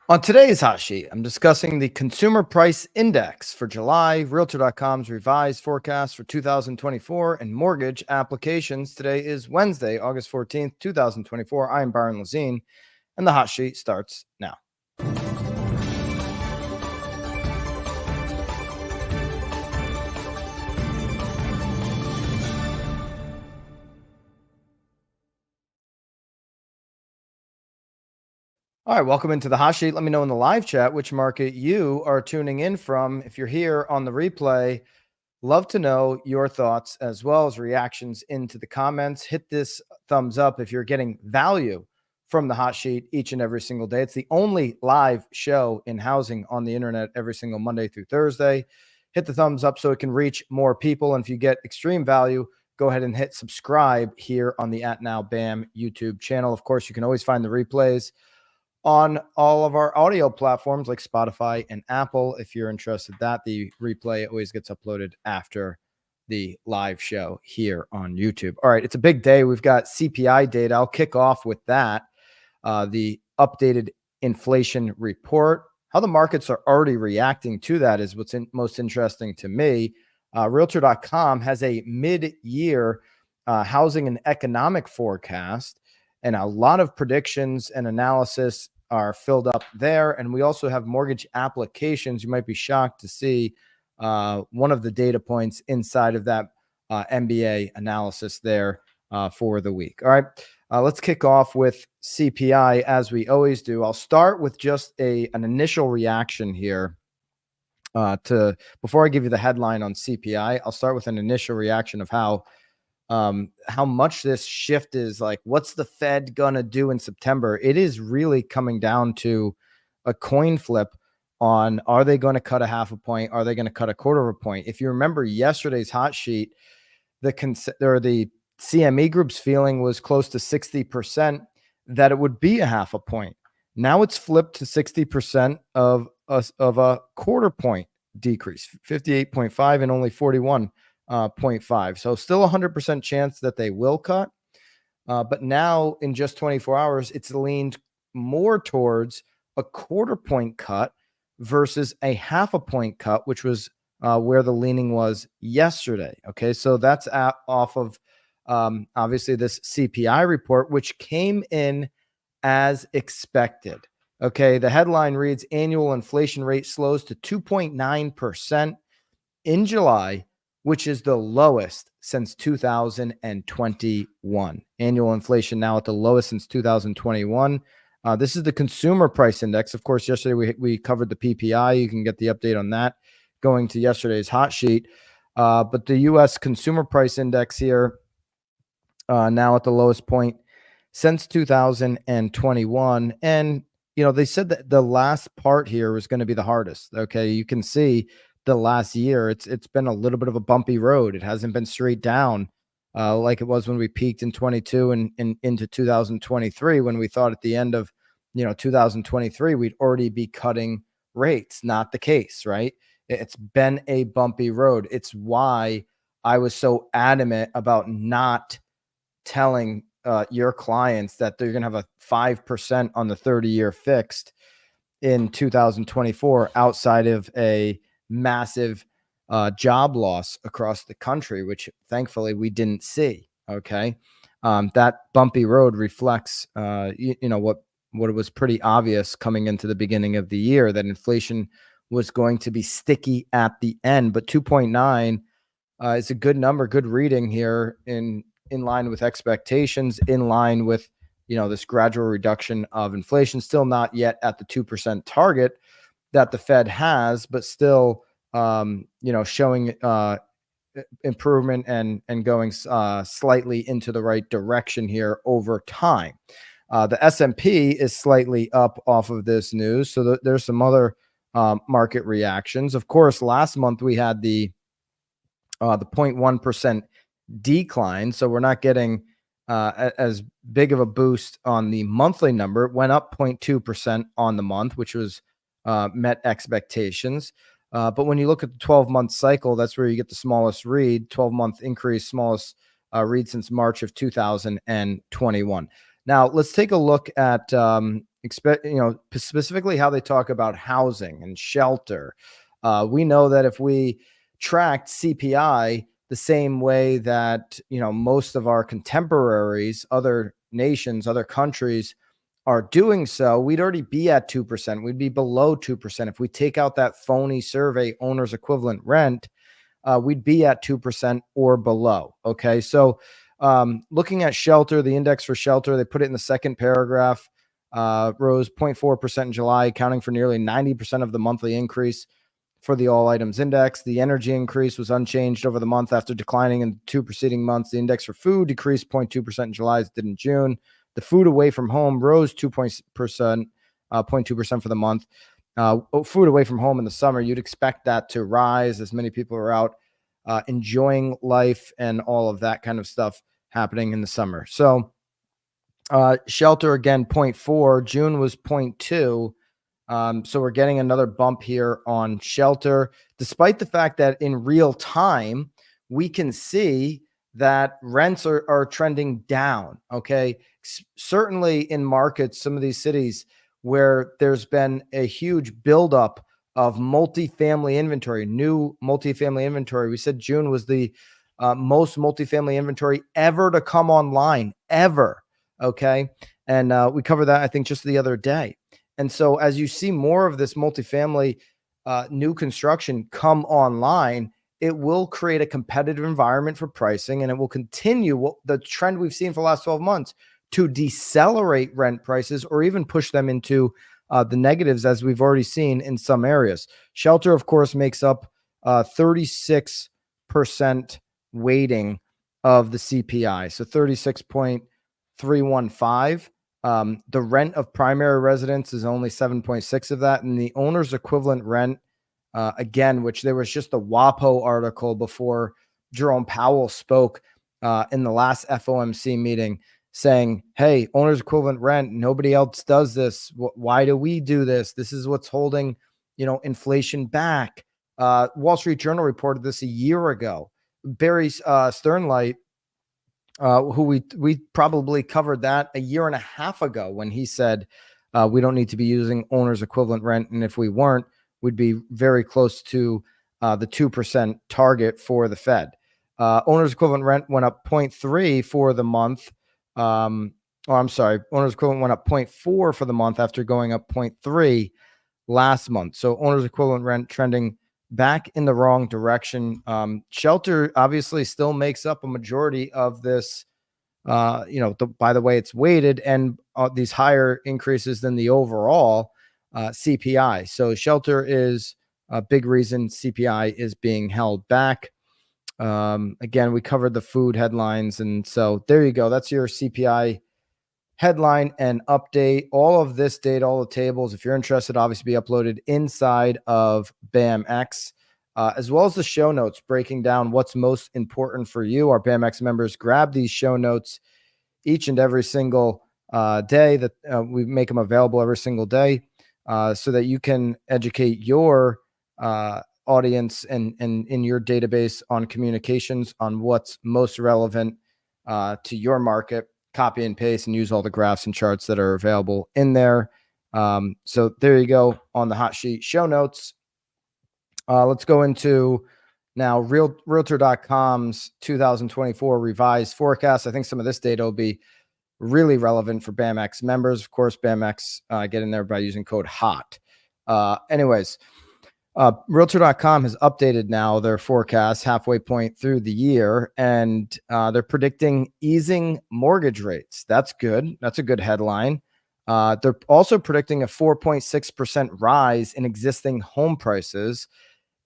On today's hot sheet, I'm discussing the Consumer Price Index for July, Realtor.com's revised forecast for 2024, and mortgage applications. Today is Wednesday, August 14th, 2024. I am Byron Lazine, and the hot sheet starts now. All right, welcome into the hot sheet. Let me know in the live chat which market you are tuning in from. If you're here on the replay, love to know your thoughts as well as reactions into the comments. Hit this thumbs up if you're getting value from the hot sheet each and every single day. It's the only live show in housing on the internet every single Monday through Thursday. Hit the thumbs up so it can reach more people. And if you get extreme value, go ahead and hit subscribe here on the @NowBAM YouTube channel. Of course, you can always find the replays on all of our audio platforms like Spotify and Apple. If you're interested in that, the replay always gets uploaded after the live show here on YouTube. All right, it's a big day. We've got CPI data. I'll kick off with that. The updated inflation report. How the markets are already reacting to that is what's most interesting to me. Realtor.com has a mid-year housing and economic forecast, and a lot of predictions and analysis are filled up there. And we also have mortgage applications. You might be shocked to see one of the data points inside of that MBA analysis there for the week. All right, let's kick off with CPI as we always do. I'll start with just an initial reaction here. Before I give you the headline on CPI, I'll start with an initial reaction of how much this shift is. Like, what's the Fed gonna do in September? It is really coming down to a coin flip on, are they going to cut a half a point? Are they going to cut a quarter of a point? If you remember yesterday's hot sheet, the CME group's feeling was close to 60% that it would be a half a point. Now it's flipped to 60% of a quarter point decrease, 58.5 and only 41.5. So still 100% chance that they will cut. But now in just 24 hours, it's leaned more towards a quarter point cut versus a half a point cut, which was where the leaning was yesterday. Okay, so that's off of obviously this CPI report, which came in as expected. Okay, the headline reads, annual inflation rate slows to 2.9% in July, which is the lowest since 2021. Annual inflation now at the lowest since 2021. This is the Consumer Price Index. Of course, yesterday we covered the PPI. You can get the update on that going to yesterday's hot sheet. But the U.S. Consumer Price Index here now at the lowest point since 2021. And, you know, they said that the last part here was going to be the hardest. Okay, you can see the last year, it's been a little bit of a bumpy road. It hasn't been straight down like it was when we peaked in 22 and into 2023, when we thought at the end of 2023 we'd already be cutting rates. Not the case, right? It's been a bumpy road. It's why I was so adamant about not telling your clients that they're going to have a 5% on the 30-year fixed in 2024 outside of a massive job loss across the country, which thankfully we didn't see. Okay. That bumpy road reflects, what it was pretty obvious coming into the beginning of the year, that inflation was going to be sticky at the end. But 2.9 is a good number, good reading here, in line with expectations, in line with, this gradual reduction of inflation. Still not yet at the 2% target that the Fed has, but still, showing improvement and going slightly into the right direction here over time. The S&P is slightly up off of this news. So there's some other market reactions. Of course, last month we had the 0.1% decline. So we're not getting as big of a boost on the monthly number. It went up 0.2% on the month, which was met expectations. But when you look at the 12-month cycle, that's where you get the smallest read, 12-month increase, smallest read since March of 2021. Now, let's take a look at specifically how they talk about housing and shelter. We know that if we tracked CPI the same way that, most of our contemporaries, other nations, other countries are doing so, we'd already be at 2%. We'd be below 2%. If we take out that phony survey, owner's equivalent rent, we'd be at 2% or below. Okay. So looking at shelter, the index for shelter, they put it in the second paragraph, rose 0.4% in July, accounting for nearly 90% of the monthly increase for the all items index. The energy increase was unchanged over the month after declining in the 2 preceding months. The index for food decreased 0.2% in July, as it did in June. The food away from home rose 0.2% for the month. Food away from home in the summer, you'd expect that to rise as many people are out enjoying life and all of that kind of stuff happening in the summer. So shelter again, 0.4. June was 0.2. So we're getting another bump here on shelter, despite the fact that in real time, we can see that rents are trending down. Okay. Certainly in markets, some of these cities where there's been a huge buildup of multifamily inventory, new multifamily inventory. We said June was the most multifamily inventory ever to come online, ever. Okay. And we covered that, I think, just the other day. And so as you see more of this multifamily new construction come online, it will create a competitive environment for pricing, and it will continue the trend we've seen for the last 12 months to decelerate rent prices or even push them into the negatives, as we've already seen in some areas. Shelter, of course, makes up 36% weighting of the CPI. So 36.315. The rent of primary residence is only 7.6 of that. And the owner's equivalent rent, again, which there was just a WAPO article before Jerome Powell spoke in the last FOMC meeting saying, hey, owner's equivalent rent, nobody else does this. Why do we do this? This is what's holding, inflation back. Wall Street Journal reported this a year ago. Barry Sternlight, who we probably covered that a year and a half ago when he said we don't need to be using owner's equivalent rent. And if we weren't, we'd be very close to the 2% target for the Fed. Owner's equivalent rent went up 0.3 for the month. Owner's equivalent went up 0.4 for the month after going up 0.3 last month. So owner's equivalent rent trending back in the wrong direction. Shelter obviously still makes up a majority of this, by the way it's weighted, and these higher increases than the overall CPI. So shelter is a big reason CPI is being held back. Again, we covered the food headlines. And so there you go. That's your CPI headline and update. All of this data, all the tables, if you're interested, obviously be uploaded inside of BAMX, as well as the show notes breaking down what's most important for you. Our BAMX members grab these show notes each and every single day that we make them available every single day so that you can educate your audience and in your database on communications on what's most relevant to your market. Copy and paste and use all the graphs and charts that are available in there. So there you go on the hot sheet show notes. Let's go into now Realtor.com's 2024 revised forecast. I think some of this data will be really relevant for BAMX members. Of course, BAMX get in there by using code HOT. Realtor.com has updated now their forecast halfway point through the year, and they're predicting easing mortgage rates. That's good. That's a good headline. They're also predicting a 4.6% rise in existing home prices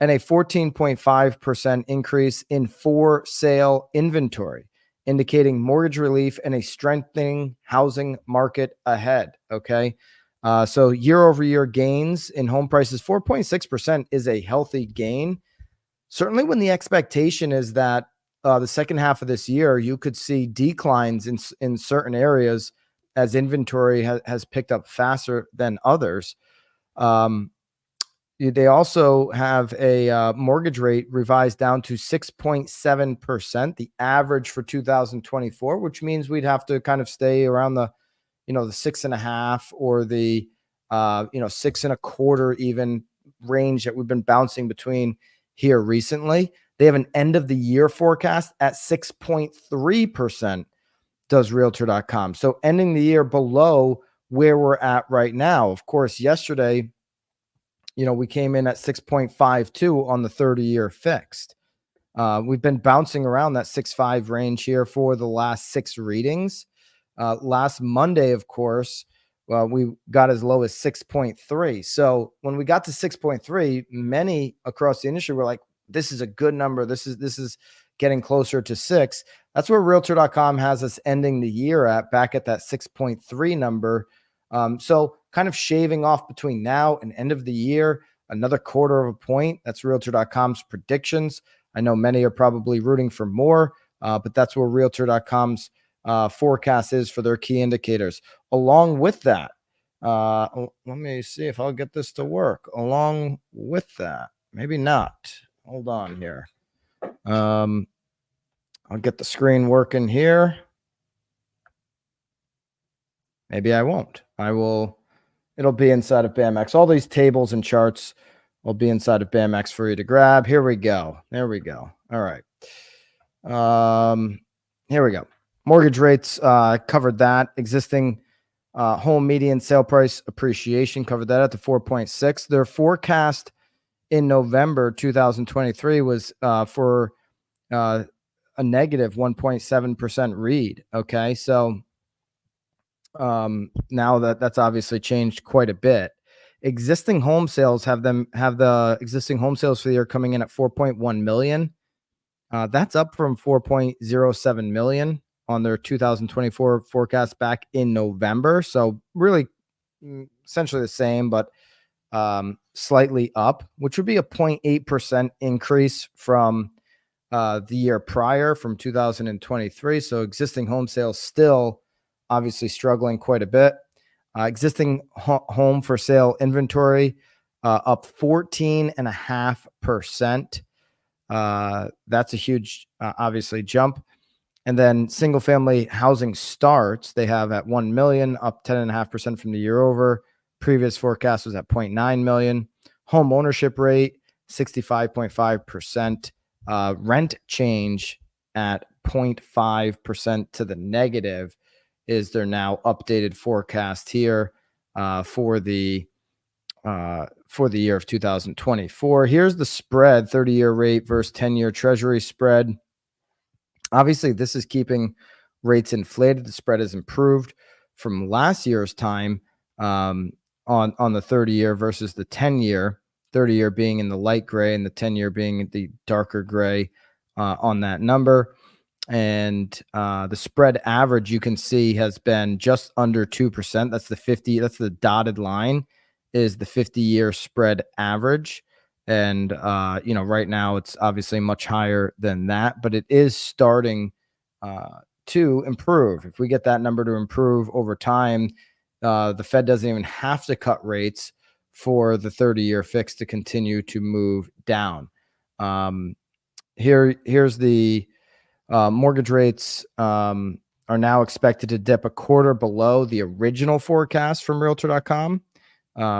and a 14.5% increase in for sale inventory, indicating mortgage relief and a strengthening housing market ahead. Okay. So year over year gains in home prices, 4.6% is a healthy gain. Certainly when the expectation is that the second half of this year, you could see declines in certain areas as inventory has picked up faster than others. They also have a mortgage rate revised down to 6.7%, the average for 2024, which means we'd have to kind of stay around the the 6.5 or the 6.25 even range that we've been bouncing between here recently. They have an end of the year forecast at 6.3%, does realtor.com. So ending the year below where we're at right now. Of course, yesterday, we came in at 6.52 on the 30-year fixed. We've been bouncing around that 6.5 range here for the last 6 readings. Last Monday, of course, we got as low as 6.3. So when we got to 6.3, many across the industry were like, this is a good number. This is getting closer to 6. That's where realtor.com has us ending the year back at that 6.3 number. So kind of shaving off between now and end of the year, another quarter of a point. That's realtor.com's predictions. I know many are probably rooting for more, but that's where realtor.com's forecast is for their key indicators. Along with that, let me see if I'll get this to work. Along with that, maybe not. Hold on here. I'll get the screen working here. Maybe I won't. It'll be inside of BAMX. All these tables and charts will be inside of BAMX for you to grab. Here we go. There we go. All right. Here we go. Mortgage rates, covered that. Existing home median sale price appreciation, covered that at the 4.6. Their forecast in November 2023 was for a negative 1.7% read. Okay, so now that's obviously changed quite a bit. Existing home sales have the existing home sales for the year coming in at 4.1 million. That's up from 4.07 million on their 2024 forecast back in November. So really essentially the same, but slightly up, which would be a 0.8% increase from the year prior, from 2023. So existing home sales still obviously struggling quite a bit. Existing home for sale inventory up 14.5%. That's a huge, obviously, jump. And then single family housing starts, they have at 1 million, up 10.5% from the year over. Previous forecast was at 0.9 million. Home ownership rate, 65.5%. Rent change at 0.5% to the negative is their now updated forecast here for the year of 2024. Here's the spread, 30-year rate versus 10-year Treasury spread. Obviously, this is keeping rates inflated. The spread has improved from last year's time on the 30-year versus the 10-year. 30-year being in the light gray and the 10-year being the darker gray on that number. And the spread average, you can see, has been just under 2%. That's the 50. That's the dotted line, is the 50-year spread average. And, right now it's obviously much higher than that, but it is starting to improve. If we get that number to improve over time, the Fed doesn't even have to cut rates for the 30-year fix to continue to move down. Here's the mortgage rates are now expected to dip a quarter below the original forecast from realtor.com.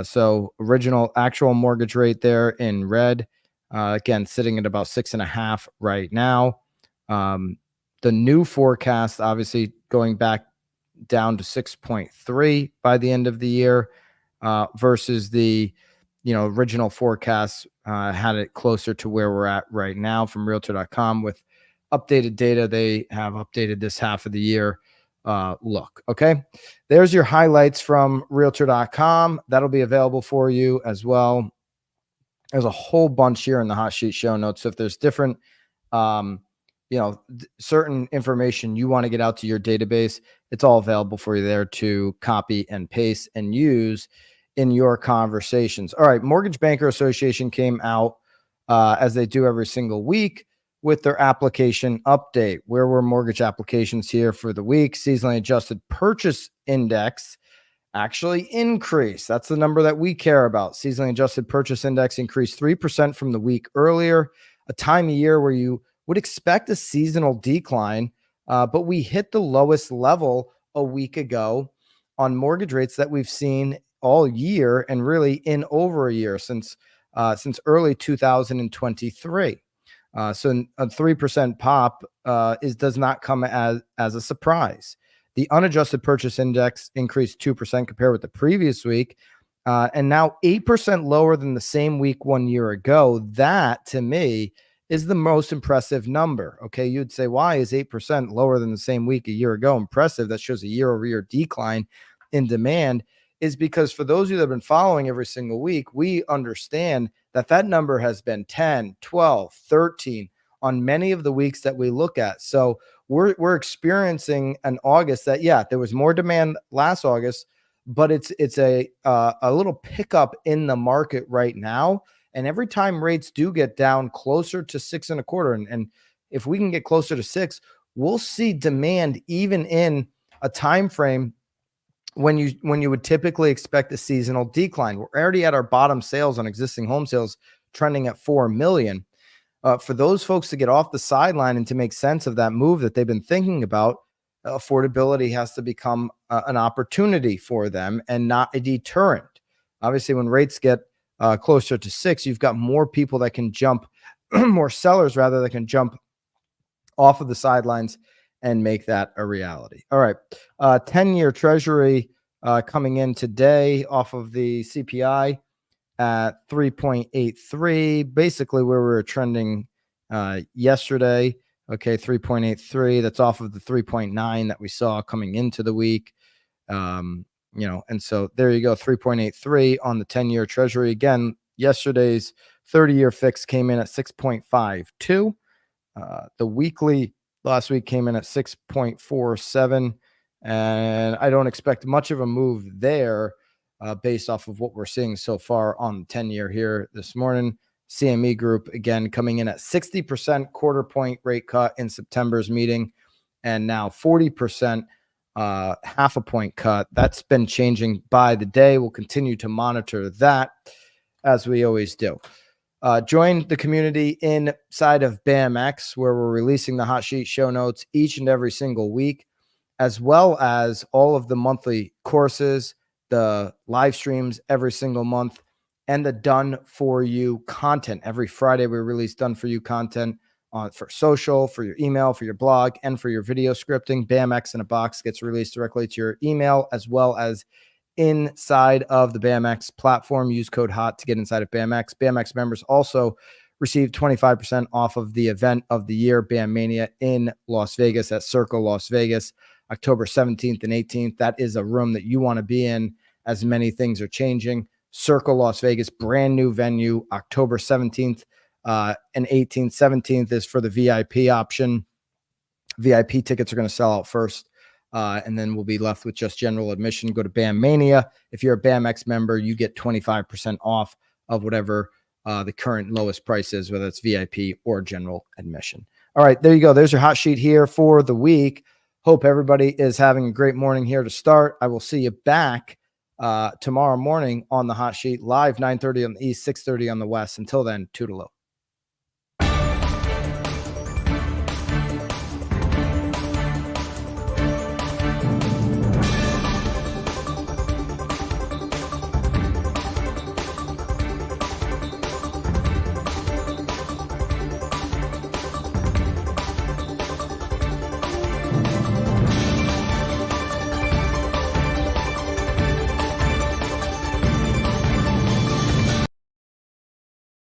So original actual mortgage rate there in red, again, sitting at about 6.5 right now. The new forecast, obviously going back down to 6.3 by the end of the year, versus the, original forecast had it closer to where we're at right now from realtor.com with updated data. They have updated this half of the year look. Okay. There's your highlights from realtor.com. That'll be available for you as well. There's a whole bunch here in the hot sheet show notes. So if there's different, certain information you want to get out to your database, it's all available for you there to copy and paste and use in your conversations. All right. Mortgage Banker Association came out as they do every single week with their application update. Where were mortgage applications here for the week? Seasonally adjusted purchase index actually increased. That's the number that we care about. Seasonally adjusted purchase index increased 3% from the week earlier, a time of year where you would expect a seasonal decline, but we hit the lowest level a week ago on mortgage rates that we've seen all year, and really in over a year, since early 2023. So a 3% pop does not come as a surprise. The unadjusted purchase index increased 2% compared with the previous week, and now 8% lower than the same week 1 year ago. That, to me, is the most impressive number. Okay, you'd say, why is 8% lower than the same week a year ago impressive? That shows a year-over-year decline in demand. Is because for those of you that have been following every single week, we understand that number has been 10, 12, 13 on many of the weeks that we look at. So we're experiencing an August that, yeah, there was more demand last August, but it's a little pickup in the market right now. And every time rates do get down closer to 6.25, and if we can get closer to 6, we'll see demand even in a time frame when you would typically expect a seasonal decline. We're already at our bottom sales on existing home sales, trending at 4 million. For those folks to get off the sideline and to make sense of that move that they've been thinking about, affordability has to become an opportunity for them and not a deterrent. Obviously, when rates get closer to 6, you've got more people that can jump, more sellers rather, that can jump off of the sidelines and make that a reality. All right. 10-year Treasury coming in today off of the CPI at 3.83, basically where we were trending yesterday. Okay, 3.83. That's off of the 3.9 that we saw coming into the week. And so there you go, 3.83 on the 10-year Treasury. Again, yesterday's 30-year fix came in at 6.52. The weekly last week came in at 6.47, and I don't expect much of a move there based off of what we're seeing so far on the 10-year here this morning. CME Group, again, coming in at 60% quarter point rate cut in September's meeting, and now 40% half a point cut. That's been changing by the day. We'll continue to monitor that, as we always do. Join the community inside of BAMX, where we're releasing the hot sheet show notes each and every single week, as well as all of the monthly courses, the live streams every single month, and the done for you content. Every Friday, we release done for you content for social, for your email, for your blog, and for your video scripting. BAMX in a box gets released directly to your email, as well as inside of the BAMX platform. Use code HOT to get inside of BAMX. BAMX members also receive 25% off of the event of the year, BAM Mania in Las Vegas at Circle Las Vegas, October 17th and 18th. That is a room that you want to be in, as many things are changing. Circle Las Vegas, brand new venue, October 17th and 18th. 17th is for the VIP option. VIP tickets are going to sell out first. And then we'll be left with just general admission. Go to BAM Mania. If you're a BAMX member, you get 25% off of whatever the current lowest price is, whether it's VIP or general admission. All right, there you go. There's your hot sheet here for the week. Hope everybody is having a great morning here to start. I will see you back tomorrow morning on the hot sheet, live 9:30 on the east, 6:30 on the west. Until then, toodaloo.